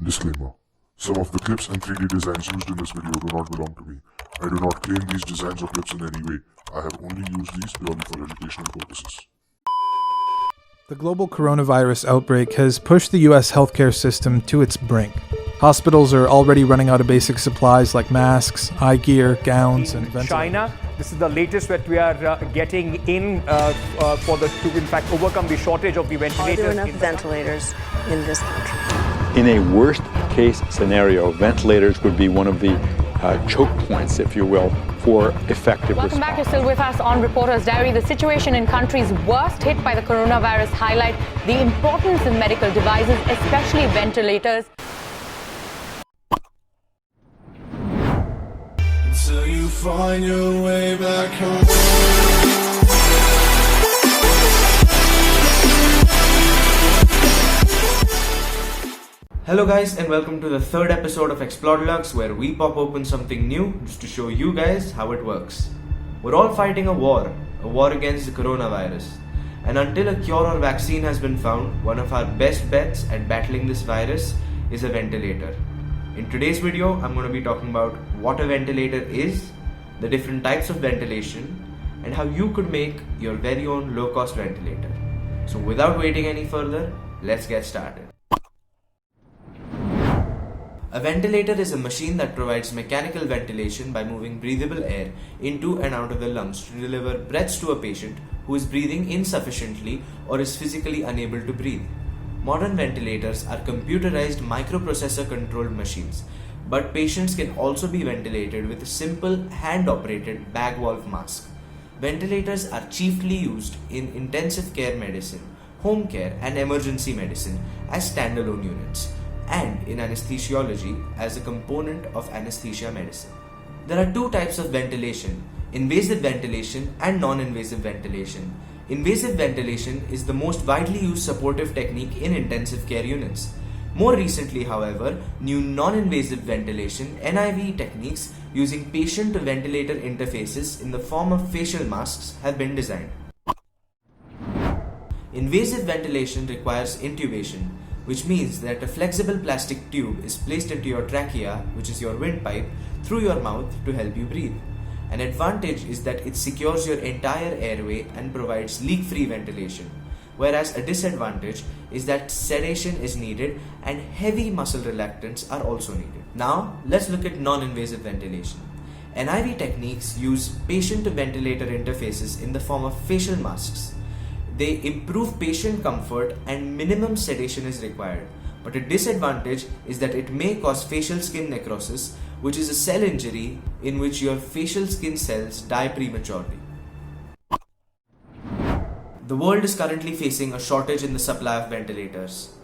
Disclaimer. Some of the clips and 3D designs used in this video do not belong to me. I do not claim these designs or clips in any way. I have only used these purely for educational purposes. The global coronavirus outbreak has pushed the US healthcare system to its brink. Hospitals are already running out of basic supplies like masks, eye gear, gowns, and ventilators. China, this is the latest that we are getting in to in fact overcome the shortage of the ventilators. Are there enough ventilators in this country? In a worst case scenario, ventilators would be one of the choke points, if you will, for effective Welcome back. You're still with us on Reporter's Diary. The situation in countries worst hit by the coronavirus highlight the importance of medical devices, especially ventilators. Until you find your way back home. Hello guys, and welcome to the third episode of Explorelux, where we pop open something new just to show you guys how it works. We're all fighting a war against the coronavirus. And until a cure or vaccine has been found, one of our best bets at battling this virus is a ventilator. In today's video, I'm going to be talking about what a ventilator is, the different types of ventilation, and how you could make your very own low-cost ventilator. So without waiting any further, let's get started. A ventilator is a machine that provides mechanical ventilation by moving breathable air into and out of the lungs to deliver breaths to a patient who is breathing insufficiently or is physically unable to breathe. Modern ventilators are computerized microprocessor controlled machines, but patients can also be ventilated with a simple hand-operated bag valve mask. Ventilators are chiefly used in intensive care medicine, home care and emergency medicine as standalone units, and in anesthesiology as a component of anesthesia medicine. There are two types of ventilation: invasive ventilation and non-invasive ventilation. Invasive ventilation is the most widely used supportive technique in intensive care units. More recently, however, new non-invasive ventilation (NIV) techniques using patient-to-ventilator interfaces in the form of facial masks have been designed. Invasive ventilation requires intubation, which means that a flexible plastic tube is placed into your trachea, which is your windpipe, through your mouth to help you breathe. An advantage is that it secures your entire airway and provides leak-free ventilation, whereas a disadvantage is that sedation is needed and heavy muscle relaxants are also needed. Now, let's look at non-invasive ventilation. NIV techniques use patient-to-ventilator interfaces in the form of facial masks. They improve patient comfort and minimum sedation is required, but a disadvantage is that it may cause facial skin necrosis, which is a cell injury in which your facial skin cells die prematurely. The world is currently facing a shortage in the supply of ventilators.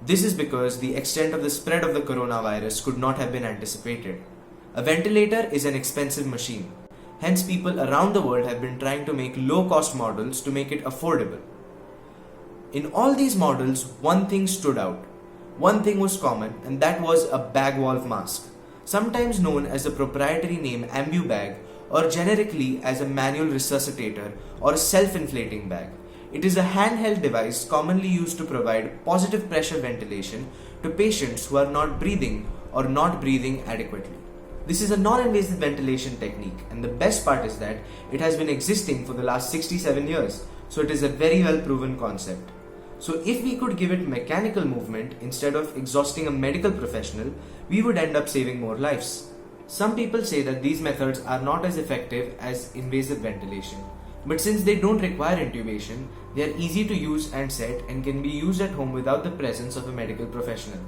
This is because the extent of the spread of the coronavirus could not have been anticipated. A ventilator is an expensive machine. Hence, people around the world have been trying to make low-cost models to make it affordable. In all these models, one thing stood out. One thing was common, and that was a bag valve mask, sometimes known as the proprietary name AmbuBag, or generically as a manual resuscitator or a self-inflating bag. It is a handheld device commonly used to provide positive pressure ventilation to patients who are not breathing or not breathing adequately. This is a non-invasive ventilation technique, and the best part is that it has been existing for the last 67 years, so it is a very well proven concept. So if we could give it mechanical movement instead of exhausting a medical professional, we would end up saving more lives. Some people say that these methods are not as effective as invasive ventilation, but since they don't require intubation, they are easy to use and set and can be used at home without the presence of a medical professional.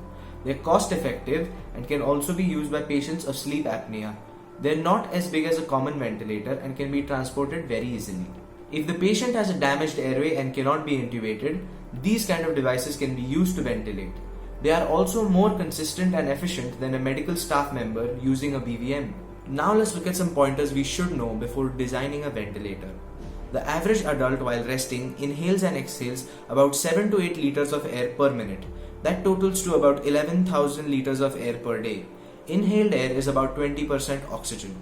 They are cost effective and can also be used by patients of sleep apnea. They are not as big as a common ventilator and can be transported very easily. If the patient has a damaged airway and cannot be intubated, these kind of devices can be used to ventilate. They are also more consistent and efficient than a medical staff member using a BVM. Now let's look at some pointers we should know before designing a ventilator. The average adult while resting inhales and exhales about 7 to 8 liters of air per minute. That totals to about 11,000 liters of air per day. Inhaled air is about 20% oxygen.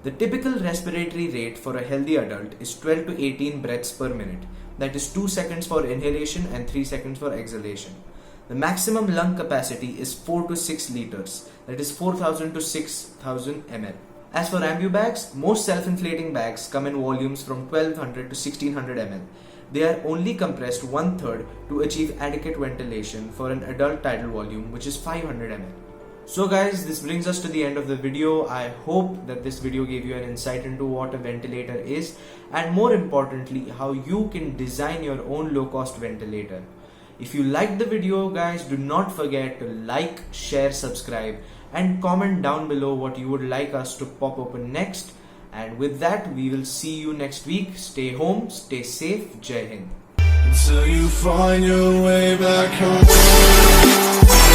The typical respiratory rate for a healthy adult is 12 to 18 breaths per minute. That is 2 seconds for inhalation and 3 seconds for exhalation. The maximum lung capacity is 4 to 6 liters, that is 4000 to 6000 ml. As for ambubags, most self-inflating bags come in volumes from 1200 to 1600 ml. They are only compressed 1/3 to achieve adequate ventilation for an adult tidal volume, which is 500 ml. So guys, this brings us to the end of the video. I hope that this video gave you an insight into what a ventilator is, and more importantly, how you can design your own low-cost ventilator. If you liked the video, guys, do not forget to like, share, subscribe, and comment down below what you would like us to pop open next. And with that, we will see you next week. Stay home, stay safe. Jai Hind. Until you find your way back home.